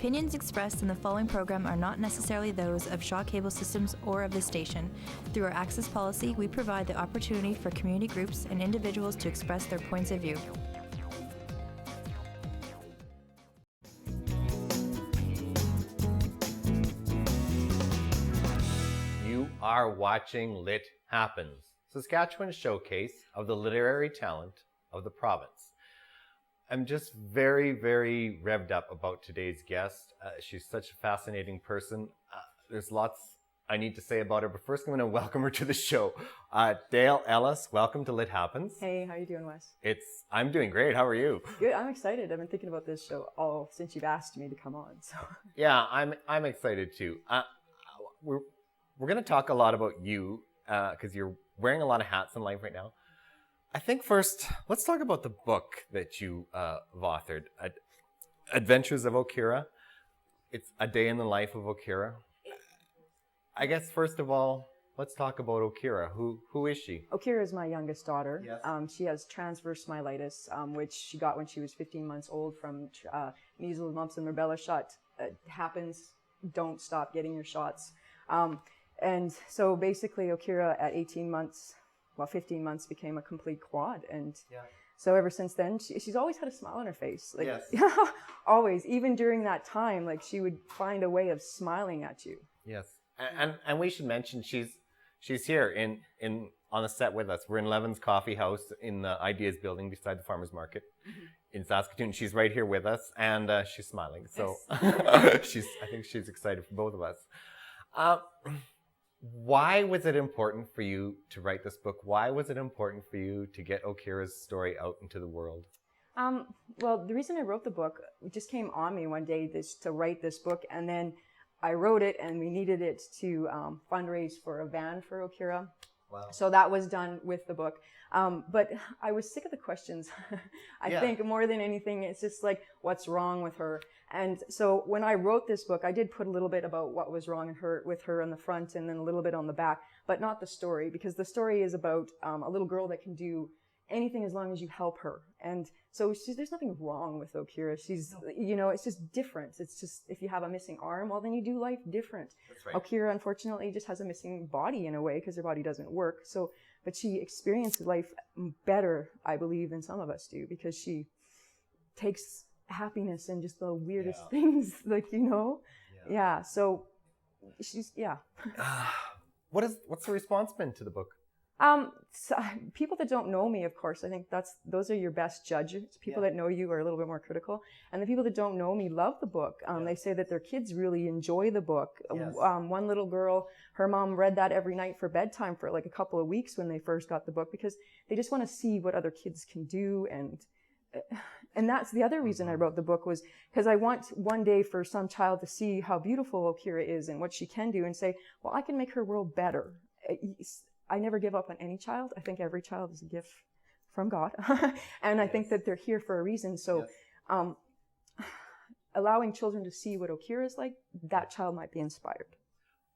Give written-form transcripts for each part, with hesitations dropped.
opinions expressed in the following program are not necessarily those of Shaw Cable Systems or of the station. Through our access policy, we provide the opportunity for community groups and individuals to express their points of view. You are watching Lit Happens, Saskatchewan's showcase of the literary talent of the province. I'm just very, very revved up about today's guest. She's such a fascinating person. There's lots I need to say about her, but first I'm going to welcome her to the show. Dayle Ellis, welcome to Lit Happens. Hey, how you doing, Wes? I'm doing great. How are you? Good. I'm excited. I've been thinking about this show all since you've asked me to come on. So Yeah, I'm excited too. We're going to talk a lot about you because you're wearing a lot of hats in life right now. I think first, let's talk about the book that you have authored, Adventures of Okira. It's a day in the life of Okira. I guess first of all, let's talk about Okira. Who is she? Okira is my youngest daughter. Yes. She has transverse myelitis, which she got when she was 15 months old from measles, mumps, and rubella shot. It happens. Don't stop getting your shots. And so basically Okira at 15 months became a complete quad. And so ever since then, she's always had a smile on her face. Like, Yes. Always. Even during that time, like she would find a way of smiling at you. Yes. And we should mention she's here in on the set with us. We're in Levin's Coffee House in the Ideas Building beside the Farmers Market in Saskatoon. She's right here with us, and she's smiling. So Yes. I think she's excited for both of us. Why was it important for you to write this book? Why was it important for you to get Okira's story out into the world? Well, the reason I wrote the book, it just came on me one day to write this book, and then I wrote it, and we needed it to fundraise for a van for Okira. Wow. So that was done with the book. But I was sick of the questions. I think more than anything, it's just like, what's wrong with her? And so when I wrote this book, I did put a little bit about what was wrong with her on the front and then a little bit on the back, but not the story, because the story is about a little girl that can do anything as long as you help her. And so there's nothing wrong with Okira. It's just different. It's just, if you have a missing arm, well, then you do life different. That's right. Okira, unfortunately, just has a missing body in a way because her body doesn't work. But she experiences life better, I believe, than some of us do, because she takes happiness in just the weirdest things, So she's, What's the response been to the book? So people that don't know me, of course, I think those are your best judges. People that know you are a little bit more critical. And the people that don't know me love the book. They say that their kids really enjoy the book. Yes. One little girl, her mom read that every night for bedtime for like a couple of weeks when they first got the book, because they just want to see what other kids can do. And that's the other reason I wrote the book, was because I want one day for some child to see how beautiful Okira is and what she can do and say, well, I can make her world better. I never give up on any child. I think every child is a gift from God. And I think that they're here for a reason. So allowing children to see what Okira is like, that child might be inspired.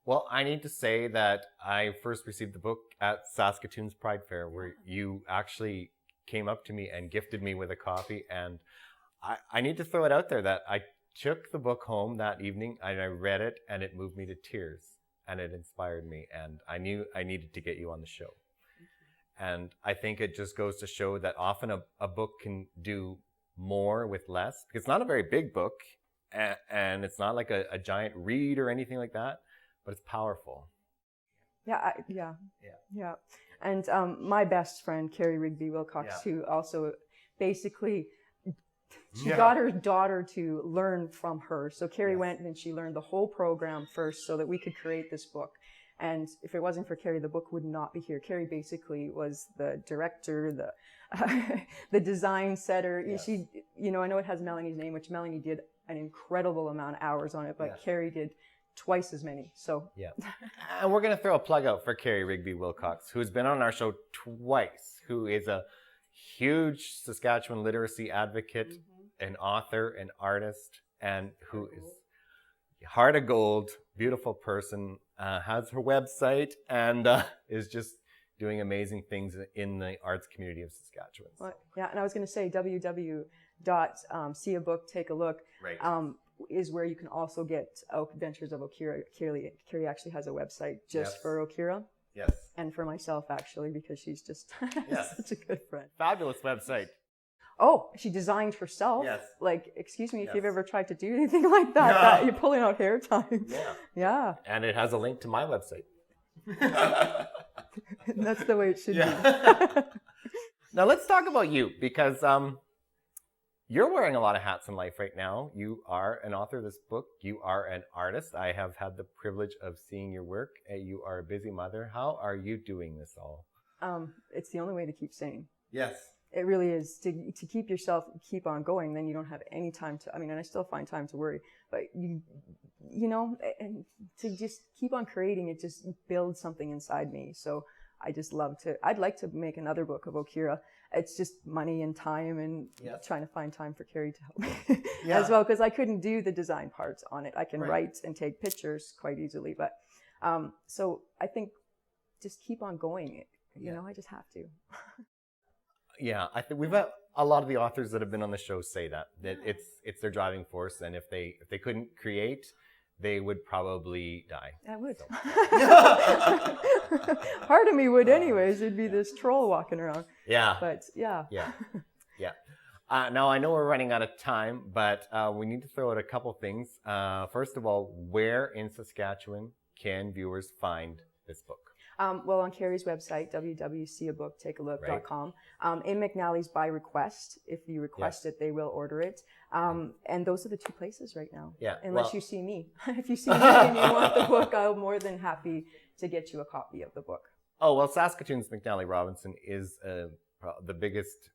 Well, I need to say that I first received the book at Saskatoon's Pride Fair, where you actually came up to me and gifted me with a copy. And I need to throw it out there that I took the book home that evening and I read it, and it moved me to tears. And it inspired me, and I knew I needed to get you on the show. And I think it just goes to show that often a book can do more with less. Because it's not a very big book, and it's not like a giant read or anything like that, but it's powerful. Yeah. And my best friend, Carrie Rigby Wilcox, who also basically, she got her daughter to learn from her. So Carrie went and she learned the whole program first so that we could create this book. And if it wasn't for Carrie, the book would not be here. Carrie basically was the director, the design setter. Yes. She, I know it has Melanie's name, which Melanie did an incredible amount of hours on it, but Carrie did twice as many. So and we're going to throw a plug out for Carrie Rigby Wilcox, who's been on our show twice, who is a huge Saskatchewan literacy advocate, an author, an artist, and who is heart of gold, beautiful person, has her website, and is just doing amazing things in the arts community of Saskatchewan. Well, and I was going to say see a book, take a look. Right. is where you can also get Adventures of Okira. Carrie actually has a website just for Okira. Yes. And for myself, actually, because she's just such a good friend. Fabulous website. Oh, she designed herself. Yes. Like, excuse me, if you've ever tried to do anything like that, you're pulling out hair time. Yeah. Yeah. And it has a link to my website. That's the way it should be. Now let's talk about you, because you're wearing a lot of hats in life right now. You are an author of this book. You are an artist. I have had the privilege of seeing your work. You are a busy mother. How are you doing this all? It's the only way to keep sane. Yes. It really is. To keep on going, then you don't have any time to, and I still find time to worry, but you know, and to just keep on creating, it just builds something inside me. So I just I'd like to make another book of Okira. It's just money and time and trying to find time for Carrie to help me as well, because I couldn't do the design parts on it. I can write and take pictures quite easily, but so I think just keep on going. You know, I just have to. Yeah, I think we've had a lot of the authors that have been on the show say that it's their driving force, and if they couldn't create, they would probably die. I would. Part of me would anyways. It'd be this troll walking around. Yeah. But yeah. Now, I know we're running out of time, but we need to throw out a couple things. First of all, where in Saskatchewan can viewers find this book? Well, on Carrie's website, www.seeabooktakealook.com. In McNally's by request. If you request it, they will order it. And those are the two places right now. Yeah. Unless you see me. If you see me and you want the book, I'm more than happy to get you a copy of the book. Oh, well, Saskatoon's McNally Robinson is the biggest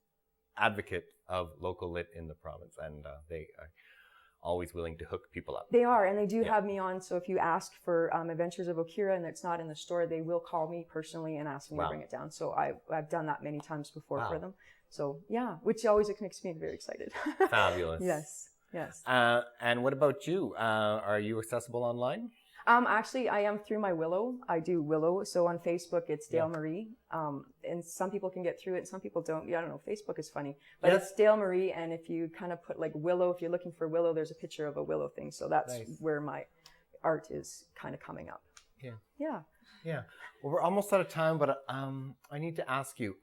advocate of local lit in the province, and they are always willing to hook people up. They are, and they do have me on. So if you ask for Adventures of Okira and it's not in the store, they will call me personally and ask me to bring it down. So I've done that many times before for them. So yeah, which always makes me very excited. Fabulous. Yes. And what about you? Are you accessible online? Actually, I am through my Willow. I do Willow. So on Facebook, it's Dayle Marie. And some people can get through it and some people don't. Yeah, I don't know. Facebook is funny. But it's Dayle Marie. And if you kind of put like Willow, if you're looking for Willow, there's a picture of a willow thing. So that's where my art is kind of coming up. Yeah. Well, we're almost out of time, but I need to ask you,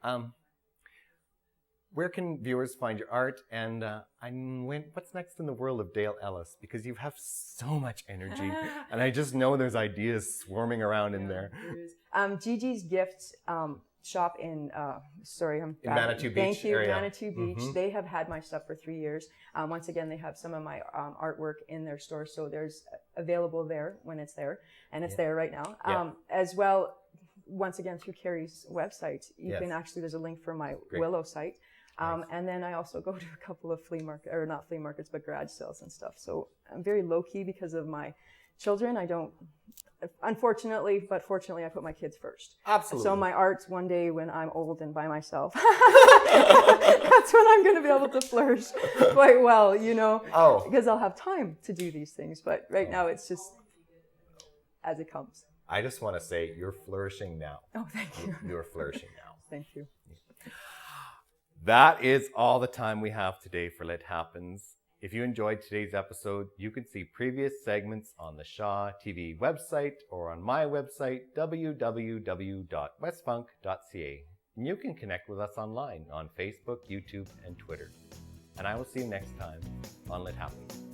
where can viewers find your art, and what's next in the world of Dayle Ellis? Because you have so much energy, and I just know there's ideas swarming around in there. Gigi's Gift shop in Manitou Beach. Thank you, area. Manitou Beach. They have had my stuff for 3 years. Once again, they have some of my artwork in their store, so there's available there when it's there, and it's there right now. As well, once again through Carrie's website, you can actually, there's a link for my Willow site. And then I also go to a couple of not flea markets, but garage sales and stuff. So I'm very low key because of my children. I don't, unfortunately, but fortunately, I put my kids first. Absolutely. So my art one day when I'm old and by myself, that's when I'm going to be able to flourish quite well, you know, because I'll have time to do these things. But right now it's just as it comes. I just want to say you're flourishing now. Oh, thank you. You're flourishing now. Thank you. That is all the time we have today for Lit Happens. If you enjoyed today's episode, you can see previous segments on the Shaw TV website or on my website, www.westfunk.ca. And you can connect with us online on Facebook, YouTube, and Twitter. And I will see you next time on Lit Happens.